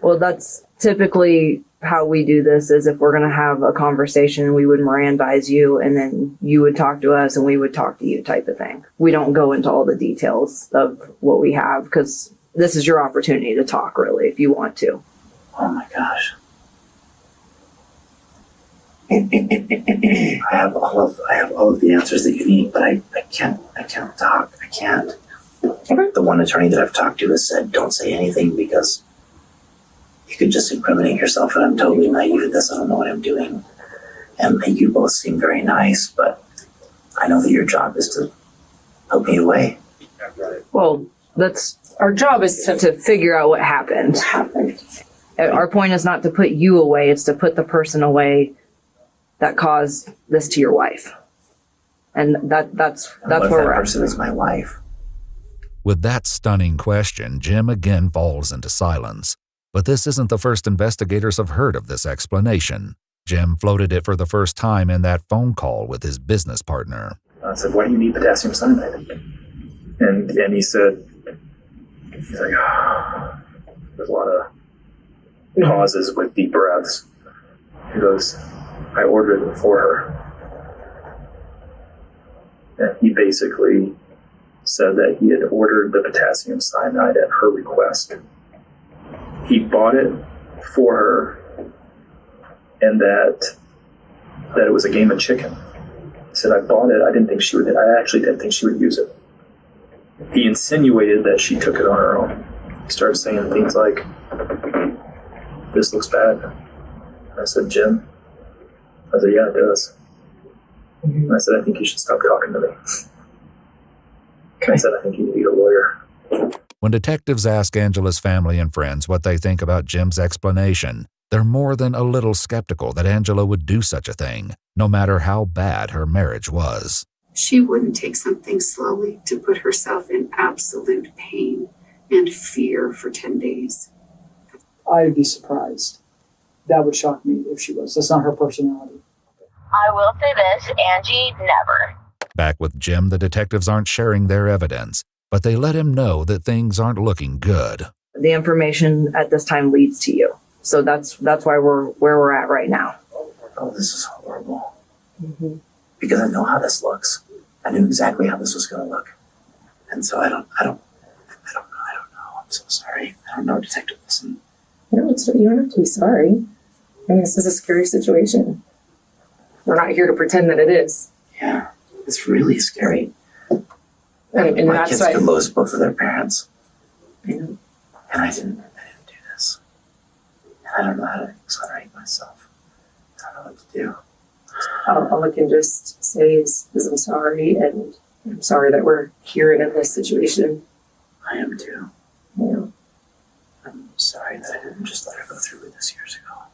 H: Well, that's typically how we do this, is if we're going to have a conversation, we would Mirandize you, and then you would talk to us and we would talk to you, type of thing. We don't go into all the details of what we have, because this is your opportunity to talk, really, if you want to.
V: Oh my gosh. I have all of the answers that you need, but I can't talk. I can't. The one attorney that I've talked to has said, don't say anything because you could just incriminate yourself, and I'm totally naive at this. I don't know what I'm doing. And you both seem very nice, but I know that your job is to put me away.
H: Well, our job is to figure out what happened. Our point is not to put you away, it's to put the person away that caused this to your wife. And that's where we're at.
V: Person is my wife.
G: With that stunning question, Jim again falls into silence. But this isn't the first investigators have heard of this explanation. Jim floated it for the first time in that phone call with his business partner.
F: I said, why do you need potassium cyanide? And he said, he's like, there's a lot of pauses with deep breaths. He goes, I ordered it for her. And he basically said that he had ordered the potassium cyanide at her request. he bought it for her, and that it was a game of chicken. He said, I bought it. I actually didn't think she would use it. He insinuated that she took it on her own. He started saying things like, this looks bad. And I said, Jim? I said, yeah, it does. And I said, I think you should stop talking to me. I said, I think you need a lawyer.
G: When detectives ask Angela's family and friends what they think about Jim's explanation, they're more than a little skeptical that Angela would do such a thing, no matter how bad her marriage was.
D: She wouldn't take something slowly to put herself in absolute pain and fear for 10 days.
E: I'd be surprised. That would shock me if she was. That's not her personality.
J: I will say this, Angie, never.
G: Back with Jim, the detectives aren't sharing their evidence, but they let him know that things aren't looking good.
H: The information at this time leads to you. So that's why we're where we're at right now.
V: Oh, this is horrible. Mm-hmm. Because I know how this looks. I knew exactly how this was going to look. And so I don't know. I'm so sorry. I don't know, Detective Wilson.
W: No, you don't have to be sorry. I mean, this is a scary situation. We're not here to pretend that it is.
V: Yeah, it's really scary.
W: And
V: my
W: that's
V: kids
W: why
V: could lose both of their parents.
W: I know.
V: And I didn't do this. And I don't know how to exonerate myself. I don't know what to do.
W: All I can just say is I'm sorry, and I'm sorry that we're here in this situation.
V: I am too.
W: Yeah.
V: I'm sorry that I didn't just let her go through with this years ago.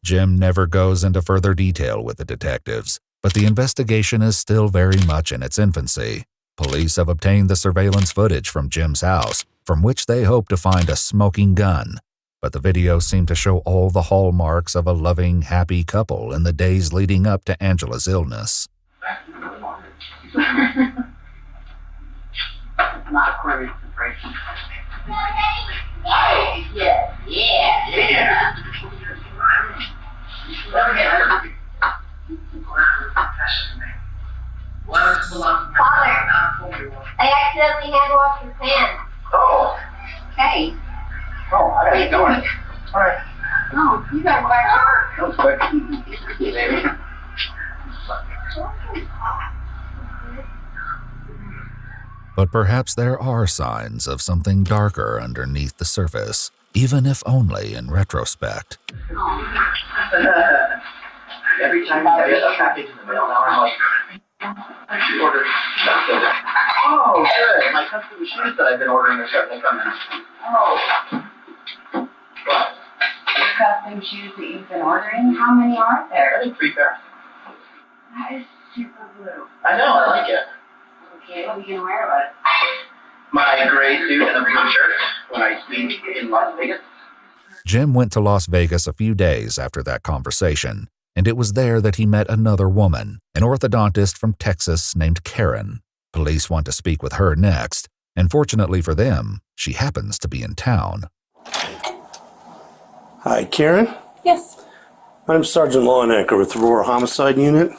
G: Jim never goes into further detail with the detectives, but the investigation is still very much in its infancy. Police have obtained the surveillance footage from Jim's house, from which they hope to find a smoking gun. But the videos seem to show all the hallmarks of a loving, happy couple in the days leading up to Angela's illness.
C: Not according to breaking. Yeah. Father, I accidentally hand washed your pants.
I: Oh.
C: Hey.
I: Oh, I gotta get going. All right.
C: No, you gotta go back to work.
I: That was quick. Baby.
G: But perhaps there are signs of something darker underneath the surface, even if only in retrospect.
I: Every time I get a package in the mail, now I'm like, I should order something. Oh, good. My custom shoes that I've been ordering are starting to come in. Oh. What?
C: Your custom shoes that you've been ordering? How many are there?
I: I think 3 pairs.
C: That is super blue.
I: I know, I like it.
C: Okay, what are you gonna wear with it?
I: My gray suit and a blue shirt when I speak in Las Vegas.
G: Jim went to Las Vegas a few days after that conversation, and it was there that he met another woman, an orthodontist from Texas named Karen. Police want to speak with her next, and fortunately for them, she happens to be in town.
S: Hi, Karen.
W: Yes.
S: I'm Sergeant Lawnecker with the Aurora Homicide Unit.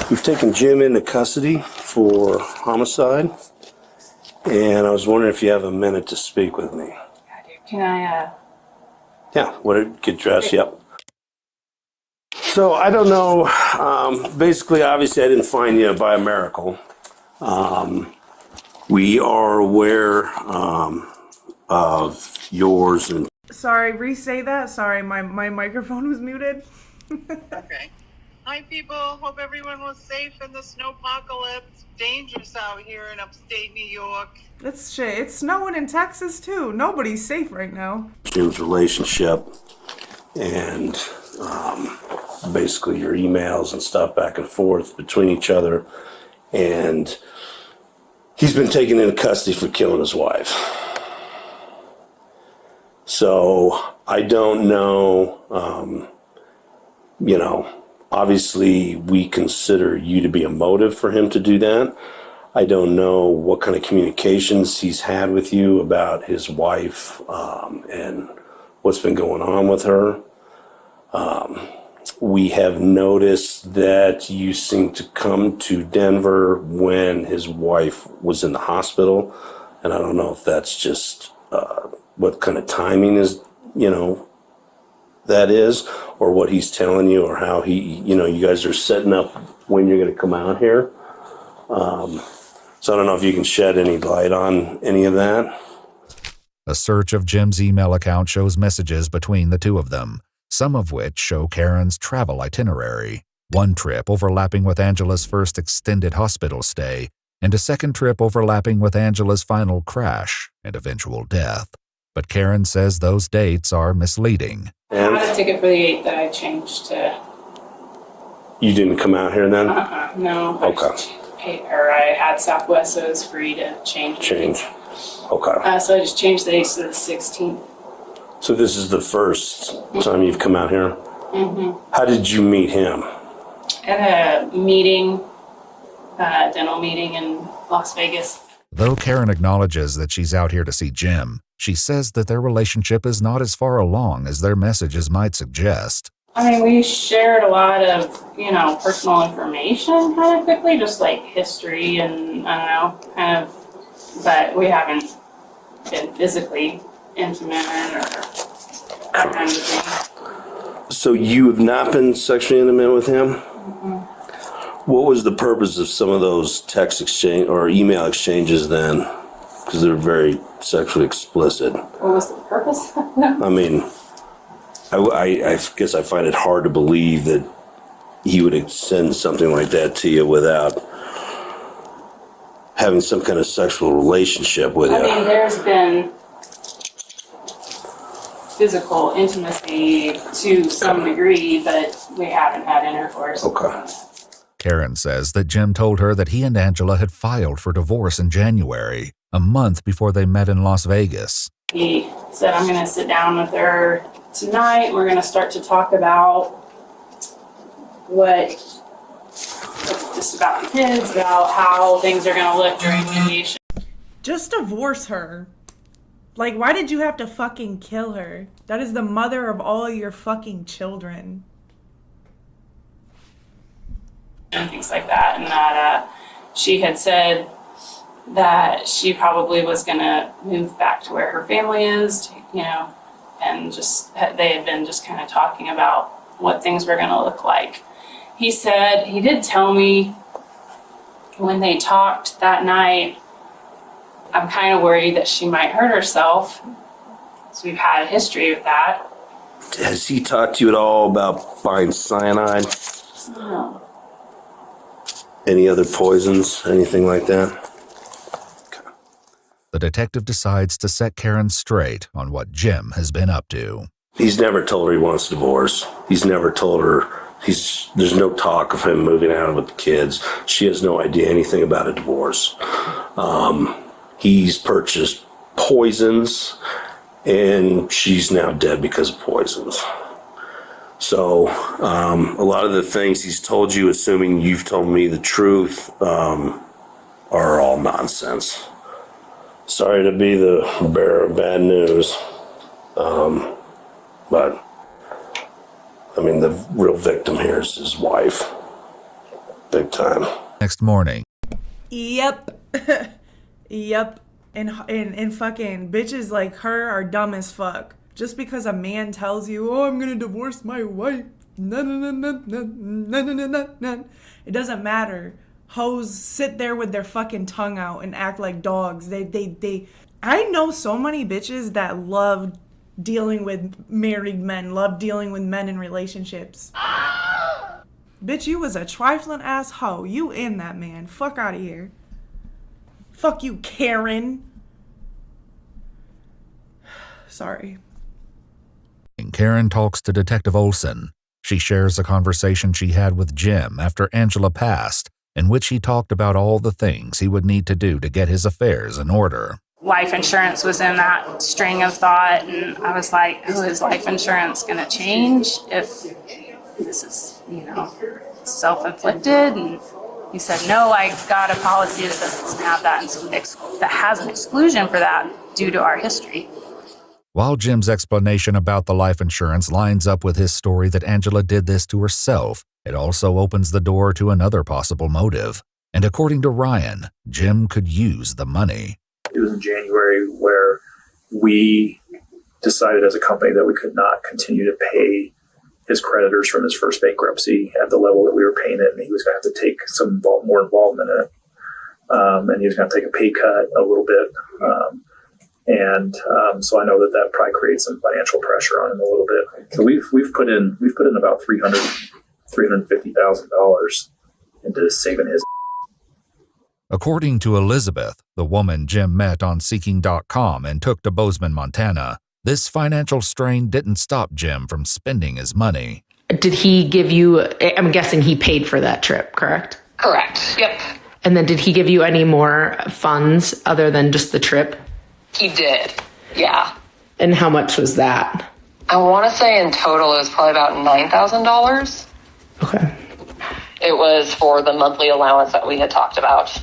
S: We've taken Jim into custody for homicide, and I was wondering if you have a minute to speak with me.
W: Can I,
S: Yeah, get dressed, yep. So, I don't know, basically, obviously, I didn't find you by a miracle. We are aware of yours and...
A: Sorry, re-say that. Sorry, my microphone was muted.
K: Okay. Hi, people. Hope everyone was safe in the snowpocalypse. Dangerous out here in upstate New York.
A: It's shit. It's snowing in Texas, too. Nobody's safe right now.
S: Jim's relationship and basically your emails and stuff back and forth between each other. And he's been taken into custody for killing his wife. So I don't know, obviously we consider you to be a motive for him to do that. I don't know what kind of communications he's had with you about his wife and what's been going on with her. We have noticed that you seem to come to Denver when his wife was in the hospital. And I don't know if that's just what kind of timing is, that is, or what he's telling you, or how he, you guys are setting up when you're going to come out here. So I don't know if you can shed any light on any of that.
G: A search of Jim's email account shows messages between the two of them, some of which show Karen's travel itinerary. One trip overlapping with Angela's first extended hospital stay, and a second trip overlapping with Angela's final crash and eventual death. But Karen says those dates are misleading.
B: I had a ticket for the 8th that I changed to...
S: You didn't come out here then?
B: No.
S: Okay.
B: I had Southwest, so it was free to change.
S: Okay.
B: So I just changed the dates to the 16th.
S: So this is the first time you've come out here?
B: Mm-hmm.
S: How did you meet him?
B: At a meeting, dental meeting in Las Vegas.
G: Though Karen acknowledges that she's out here to see Jim, she says that their relationship is not as far along as their messages might suggest.
B: I mean, we shared a lot of, personal information kind of quickly, just like history and, I don't know, kind of, but we haven't been physically intimate or that kind of thing.
S: So you have not been sexually intimate with him?
B: Mm-hmm.
S: What was the purpose of some of those text exchange or email exchanges then? Because they're very sexually explicit.
B: What was the purpose of them?
S: I mean, I guess I find it hard to believe that he would send something like that to you without having some kind of sexual relationship with you.
B: I mean, there's been physical intimacy to some degree, but we haven't had intercourse.
S: Okay.
G: Karen says that Jim told her that he and Angela had filed for divorce in January, a month before they met in Las Vegas.
B: He said, I'm going to sit down with her tonight. We're going to start to talk about just about the kids, about how things are going to look during mediation.
A: Just divorce her. Like, why did you have to fucking kill her? That is the mother of all your fucking children.
B: And things like that. And that she had said that she probably was going to move back to where her family is, and just they had been just kind of talking about what things were going to look like. He did tell me when they talked that night, I'm kind of worried that she might hurt herself. So we've had a history with that.
S: Has he talked to you at all about buying cyanide?
B: No.
S: Any other poisons? Anything like that?
G: The detective decides to set Karen straight on what Jim has been up to.
S: He's never told her he wants a divorce. He's never told her there's no talk of him moving out with the kids. She has no idea anything about a divorce. He's purchased poisons, and she's now dead because of poisons. So a lot of the things he's told you, assuming you've told me the truth, are all nonsense. Sorry to be the bearer of bad news, but I mean, the real victim here is his wife. Big time.
G: Next morning.
A: Yep. Yep. And fucking bitches like her are dumb as fuck. Just because a man tells you, oh, I'm gonna divorce my wife. No. It doesn't matter. Hoes sit there with their fucking tongue out and act like dogs. I know so many bitches that love dealing with married men, love dealing with men in relationships. Bitch, you was a trifling ass hoe. You in that man. Fuck out of here. Fuck you, Karen. Sorry.
G: Karen talks to Detective Olson. She shares a conversation she had with Jim after Angela passed, in which he talked about all the things he would need to do to get his affairs in order.
B: Life insurance was in that string of thought, and I was like, oh, is life insurance going to change if this is, self-inflicted? And he said, no, I got a policy that doesn't have that, and that has an exclusion for that due to our history.
G: While Jim's explanation about the life insurance lines up with his story that Angela did this to herself, it also opens the door to another possible motive. And according to Ryan, Jim could use the money.
F: It was in January where we decided as a company that we could not continue to pay his creditors from his first bankruptcy at the level that we were paying it, and he was going to have to take some more involvement in it. And he was going to take a pay cut a little bit. So I know that probably creates some financial pressure on him a little bit. So we've put in about $350,000 into saving his.
G: According to Elizabeth, the woman Jim met on Seeking.com and took to Bozeman, Montana, this financial strain didn't stop Jim from spending his money.
W: Did he give you, I'm guessing he paid for that trip, correct?
M: Correct. Yep.
W: And then did he give you any more funds other than just the trip?
M: He did. Yeah.
W: And how much was that?
M: I want to say in total it was probably about $9,000.
W: Okay.
M: It was for the monthly allowance that we had talked about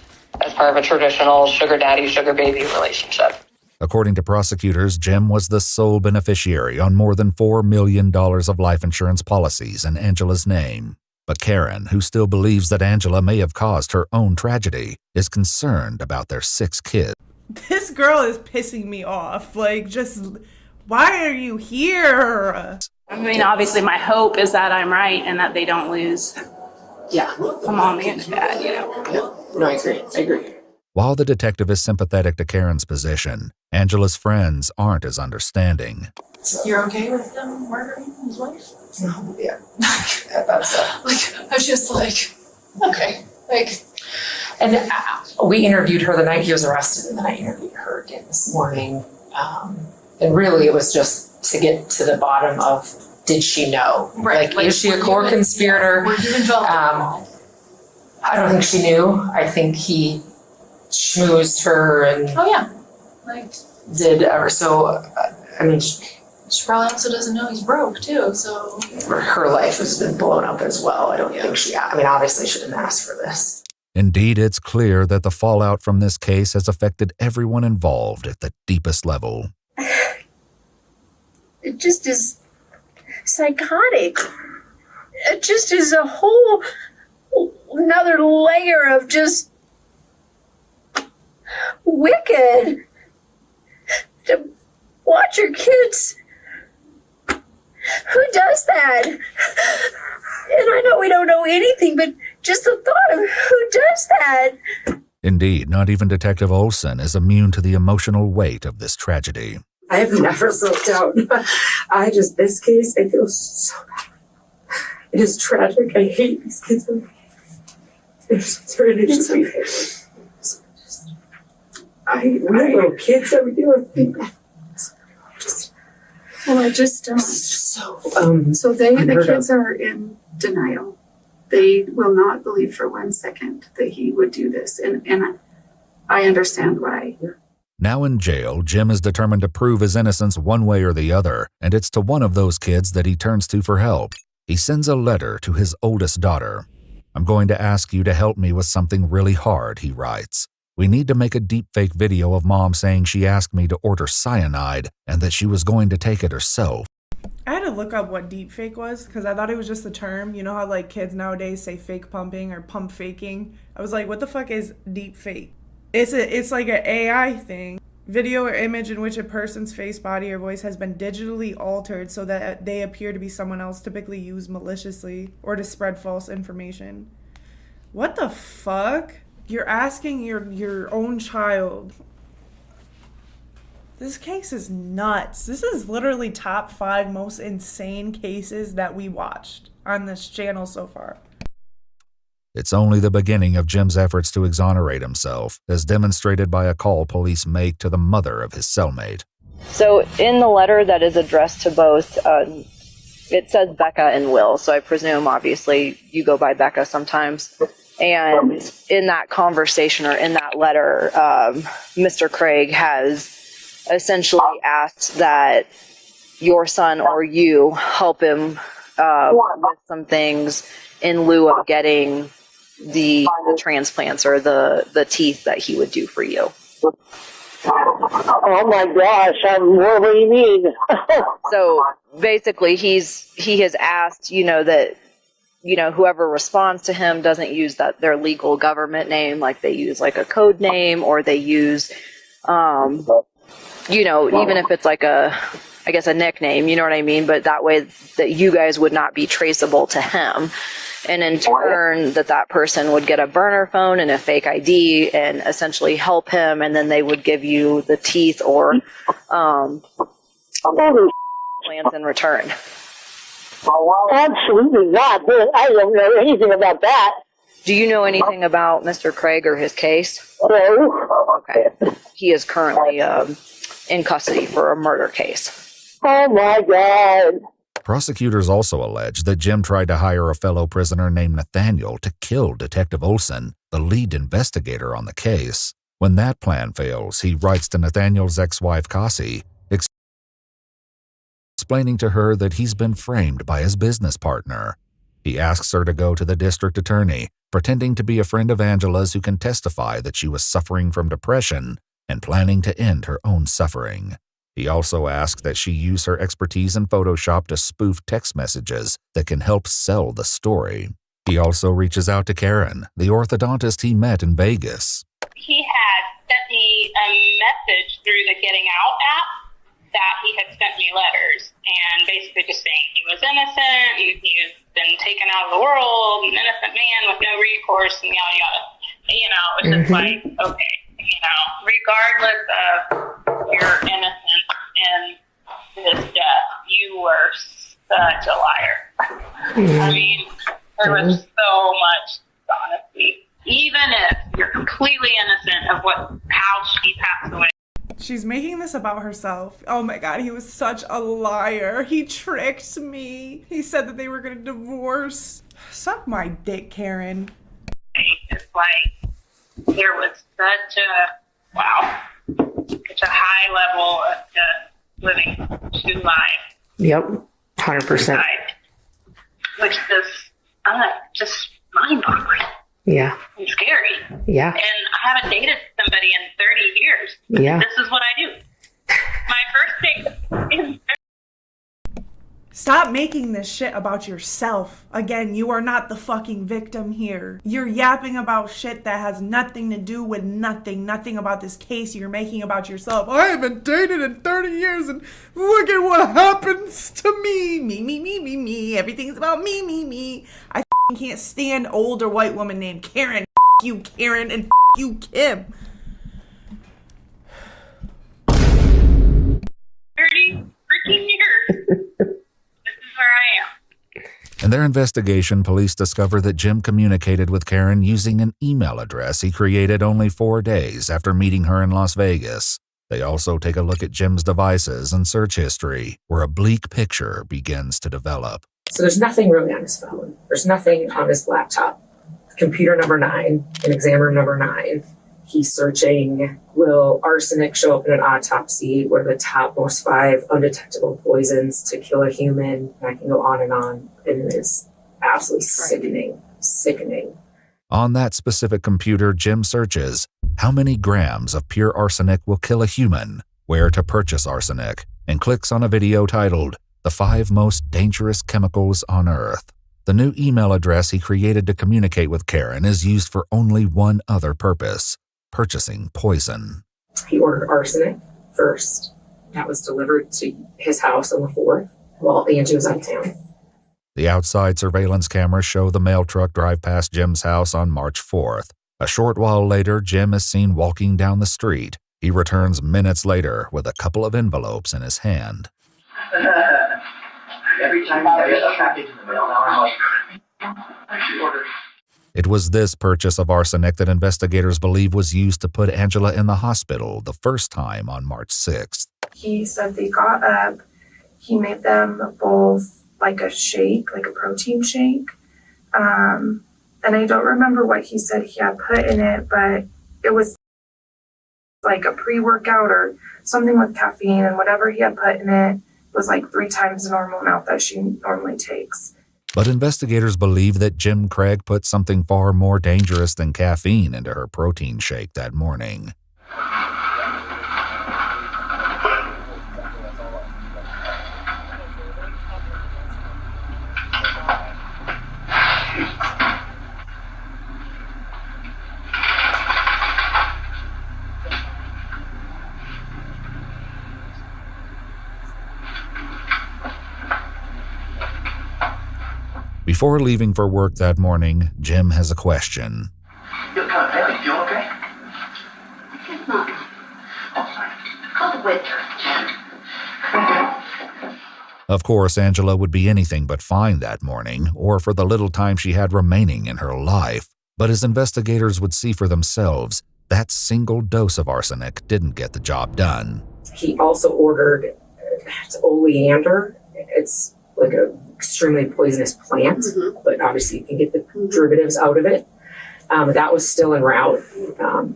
M: as part of a traditional sugar daddy, sugar baby relationship.
G: According to prosecutors, Jim was the sole beneficiary on more than $4 million of life insurance policies in Angela's name. But Karen, who still believes that Angela may have caused her own tragedy, is concerned about their 6 kids.
A: This girl is pissing me off. Like, just, why are you here?
B: I mean, obviously my hope is that I'm right and that they don't lose a mommy and a dad, you know.
W: Yeah. No, I agree.
G: While the detective is sympathetic to Karen's position, Angela's friends aren't as understanding.
N: You're okay with them murdering his wife?
W: No, yeah. That's
N: I was just like, okay.
W: and we interviewed her the night he was arrested, and then I interviewed her again this morning. And really, it was just to get to the bottom of, did she know?
N: Right.
W: Is she a core conspirator?
N: Were you involved at all?
W: I don't think she knew. I think he schmoozed her and did ever so. I mean,
N: she probably also doesn't know he's broke too. So
W: her life has been blown up as well. I don't think she. I mean, obviously, she didn't ask for this.
G: Indeed, it's clear that the fallout from this case has affected everyone involved at the deepest level.
P: It just is psychotic. It just is a whole another layer of just wicked. To watch your kids. Who does that? And I know we don't know anything, but just the thought of who does that.
G: Indeed, not even Detective Olson is immune to the emotional weight of this tragedy.
D: I have never broke down. This case, I feel so bad. It is tragic. I hate these kids. It's really just we have little kids that we deal with. The kids are in denial. They will not believe for 1 second that he would do this. And I understand why.
G: Now in jail, Jim is determined to prove his innocence one way or the other, and it's to one of those kids that he turns to for help. He sends a letter to his oldest daughter. "I'm going to ask you to help me with something really hard," he writes. "We need to make a deepfake video of Mom saying she asked me to order cyanide and that she was going to take it herself."
A: I had to look up what deepfake was because I thought it was just a term. You know how like kids nowadays say fake pumping or pump faking? I was like, what the fuck is deepfake? It's like an AI thing. Video or image in which a person's face, body, or voice has been digitally altered so that they appear to be someone else, typically used maliciously or to spread false information. What the fuck? You're asking your own child. This case is nuts. This is literally top 5 most insane cases that we watched on this channel so far.
G: It's only the beginning of Jim's efforts to exonerate himself, as demonstrated by a call police make to the mother of his cellmate.
H: So in the letter that is addressed to both, it says Becca and Will, so I presume obviously you go by Becca sometimes. And in that conversation or in that letter, Mr. Craig has essentially asked that your son or you help him with some things in lieu of getting the transplants or the teeth that he would do for you.
O: Oh my gosh, what do you mean?
H: So basically he has asked, that, whoever responds to him doesn't use their legal government name, like they use like a code name, or they use, even if it's like a I guess, a nickname, you know what I mean? But that way that you guys would not be traceable to him. And in turn, that person would get a burner phone and a fake ID and essentially help him. And then they would give you the teeth or plans in return.
O: Absolutely not. I don't know anything about that.
H: Do you know anything about Mr. Craig or his case?
O: No.
H: Okay. He is currently in custody for a murder case.
O: Oh my God.
G: Prosecutors also allege that Jim tried to hire a fellow prisoner named Nathaniel to kill Detective Olson, the lead investigator on the case. When that plan fails, he writes to Nathaniel's ex-wife Cassie, explaining to her that he's been framed by his business partner. He asks her to go to the district attorney, pretending to be a friend of Angela's who can testify that she was suffering from depression and planning to end her own suffering. He also asks that she use her expertise in Photoshop to spoof text messages that can help sell the story. He also reaches out to Karen, the orthodontist he met in Vegas.
B: He had sent me a message through the Getting Out app that he had sent me letters and basically just saying he was innocent, he's been taken out of the world, an innocent man with no recourse, and yada yada. You know, it's just like, okay, you know, regardless of your innocence in this death, you were such a liar. I mean, there was so much honesty. Even if you're completely innocent of how she passed away.
A: She's making this about herself. Oh my God, he was such a liar. He tricked me. He said that they were going to divorce. Suck my dick, Karen.
B: It's like there was such a high level of just living two lives.
W: Yep, 100%.
B: Which just mind-boggling.
W: Yeah.
B: And scary.
W: Yeah.
B: And I haven't dated somebody in 30 years.
W: Yeah.
B: This is what I do. My first date is...
A: Stop making this shit about yourself. Again, you are not the fucking victim here. You're yapping about shit that has nothing to do with nothing. Nothing about this case you're making about yourself. I haven't dated in 30 years and look at what happens to me. Me. Everything's about me. I can't stand older white woman named Karen. You, Karen, and you, Kim.
B: 30 freaking years. This is where I am.
G: In their investigation, police discover that Jim communicated with Karen using an email address he created only 4 days after meeting her in Las Vegas. They also take a look at Jim's devices and search history, where a bleak picture begins to develop.
W: So there's nothing really on his phone. There's nothing on his laptop. Computer number 9 and examiner number 9. He's searching, will arsenic show up in an autopsy? What are the top most 5 undetectable poisons to kill a human? And I can go on. And it is absolutely sickening.
G: On that specific computer, Jim searches, how many grams of pure arsenic will kill a human? Where to purchase arsenic? And clicks on a video titled, The 5 Most Dangerous Chemicals on Earth. The new email address he created to communicate with Karen is used for only one other purpose, purchasing poison.
W: He ordered arsenic first. That was delivered to his house on the 4th while Angie was out of town.
G: The outside surveillance cameras show the mail truck drive past Jim's house on March 4th. A short while later, Jim is seen walking down the street. He returns minutes later with a couple of envelopes in his hand.
I: Every time I get a package in the mail now, I'm like, I should order.
G: It was this purchase of arsenic that investigators believe was used to put Angela in the hospital the first time on March 6th.
Q: He said they got up, he made them both like a shake, like a protein shake. And I don't remember what he said he had put in it, but it was like a pre-workout or something with caffeine, and whatever he had put in it was like 3 times the normal amount that she normally takes.
G: But investigators believe that Jim Craig put something far more dangerous than caffeine into her protein shake that morning. Before leaving for work that morning, Jim has a question.
I: You're kind of pale. You feel okay?
C: It's not. It's called the winter, Jim.
G: Of course, Angela would be anything but fine that morning, or for the little time she had remaining in her life. But as investigators would see for themselves, that single dose of arsenic didn't get the job done.
W: He also ordered oleander. It's like an extremely poisonous plant, but obviously you can get the derivatives out of it. That was still en route.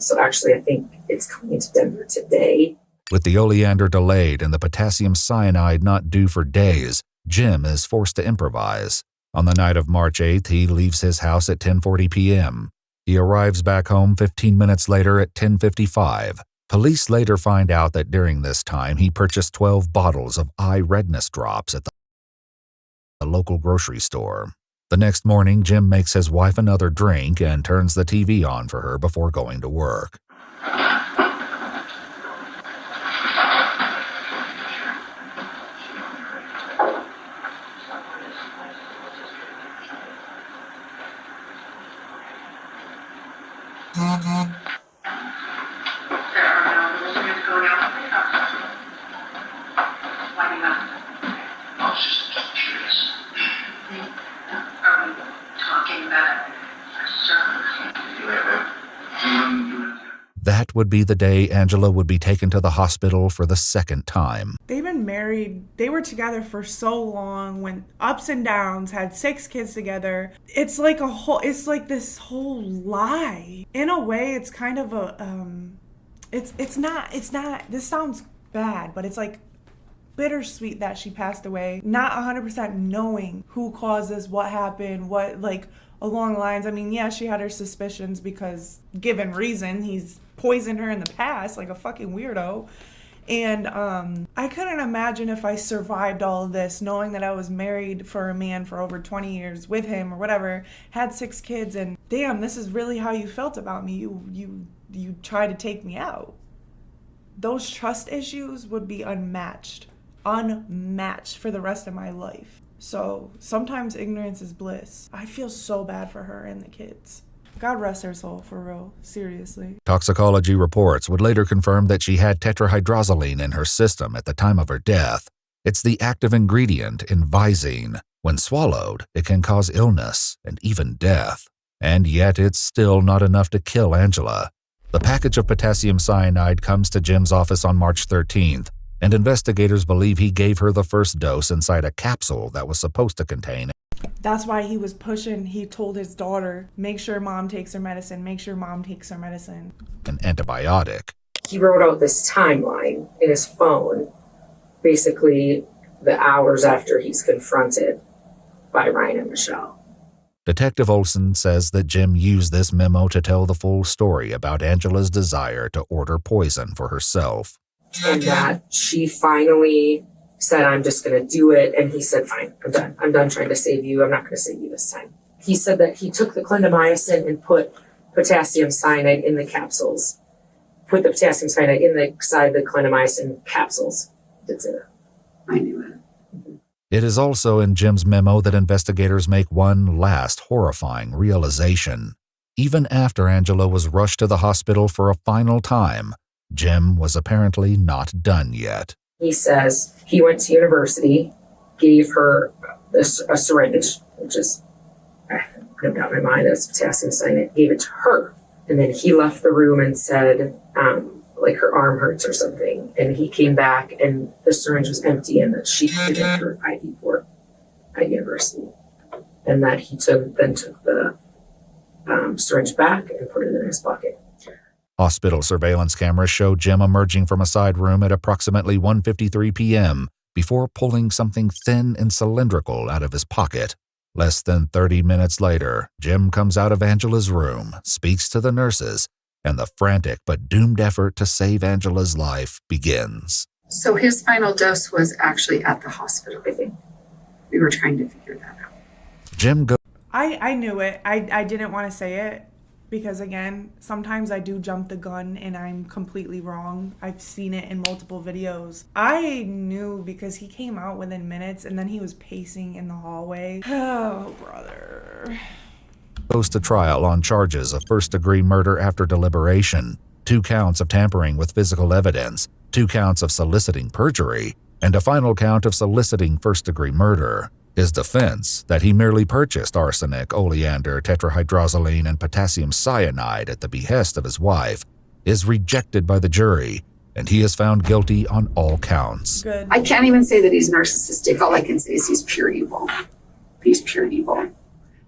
W: So actually, I think it's coming into Denver today.
G: With the oleander delayed and the potassium cyanide not due for days, Jim is forced to improvise. On the night of March 8th, he leaves his house at 10:40 p.m. He arrives back home 15 minutes later at 10:55. Police later find out that during this time, he purchased 12 bottles of eye redness drops at the local grocery store. The next morning, Jim makes his wife another drink and turns the TV on for her before going to work.
I: I was just curious. Are we talking about
G: That would be the day Angela would be taken to the hospital for the second time.
A: They've been married. They were together for so long, went ups and downs, had 6 kids together. It's like this whole lie. In a way, it's kind of a, it's not, this sounds bad, but it's like bittersweet that she passed away, not 100% knowing who caused this, what happened, what, like, along the lines. I mean, yeah, she had her suspicions because, given reason, he's poisoned her in the past like a fucking weirdo. And I couldn't imagine if I survived all of this, knowing that I was married for a man for over 20 years with him or whatever, had 6 kids, and damn, this is really how you felt about me. You tried to take me out. Those trust issues would be unmatched for the rest of my life. So sometimes ignorance is bliss. I feel so bad for her and the kids. God rest her soul, for real. Seriously.
G: Toxicology reports would later confirm that she had tetrahydrozoline in her system at the time of her death. It's the active ingredient in Visine. When swallowed, it can cause illness and even death. And yet it's still not enough to kill Angela. The package of potassium cyanide comes to Jim's office on March 13th, and investigators believe he gave her the first dose inside a capsule that was supposed to contain.
A: That's why he was pushing. He told his daughter, make sure mom takes her medicine, make sure mom takes her medicine.
G: An antibiotic.
W: He wrote out this timeline in his phone, basically the hours after he's confronted by Ryan and Michelle.
G: Detective Olson says that Jim used this memo to tell the full story about Angela's desire to order poison for herself.
W: And that she finally said, I'm just going to do it. And he said, fine, I'm done. I'm done trying to save you. I'm not going to save you this time. He said that he took the clindamycin and put potassium cyanide in the capsules. Put the potassium cyanide inside the clindamycin capsules. That's it. I knew it.
G: It is also in Jim's memo that investigators make one last horrifying realization. Even after Angela was rushed to the hospital for a final time, Jim was apparently not done yet.
W: He says he went to university, gave her a syringe, which is, no doubt in my mind, that's potassium cyanide, gave it to her. And then he left the room and said, like her arm hurts or something. And he came back and the syringe was empty and that she put it in her IV port at university. And that he took the syringe back and put it in his pocket.
G: Hospital surveillance cameras show Jim emerging from a side room at approximately 1:53 p.m. before pulling something thin and cylindrical out of his pocket. Less than 30 minutes later, Jim comes out of Angela's room, speaks to the nurses, and the frantic but doomed effort to save Angela's life begins.
D: So his final dose was actually at the hospital, I think. We were trying to figure that out.
G: Jim goes.
A: I knew it. I didn't want to say it because again, sometimes I do jump the gun and I'm completely wrong. I've seen it in multiple videos. I knew because he came out within minutes and then he was pacing in the hallway. Oh, brother.
G: Goes to trial on charges of first-degree murder after deliberation, 2 counts of tampering with physical evidence, 2 counts of soliciting perjury, and a final count of soliciting first-degree murder. His defense, that he merely purchased arsenic, oleander, tetrahydrozoline, and potassium cyanide at the behest of his wife, is rejected by the jury, and he is found guilty on all counts.
A: Good.
D: I can't even say that he's narcissistic. All I can say is he's pure evil. He's pure evil.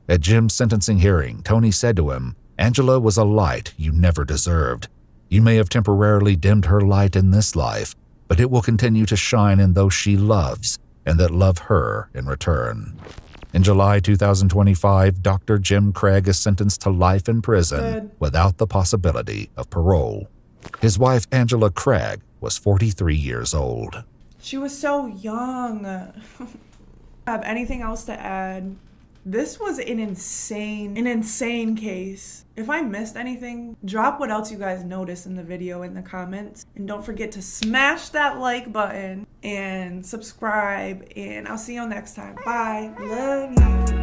G: At Jim's sentencing hearing, Tony said to him, "Angela was a light you never deserved. You may have temporarily dimmed her light in this life, but it will continue to shine in those she loves, and that love her in return." In July 2025, Dr. Jim Craig is sentenced to life in prison without the possibility of parole. His wife, Angela Craig, was 43 years old.
A: She was so young. Have anything else to add? This was an insane case. If I missed anything, drop what else you guys noticed in the video in the comments. And don't forget to smash that like button and subscribe. And I'll see you next time. Bye. Love you.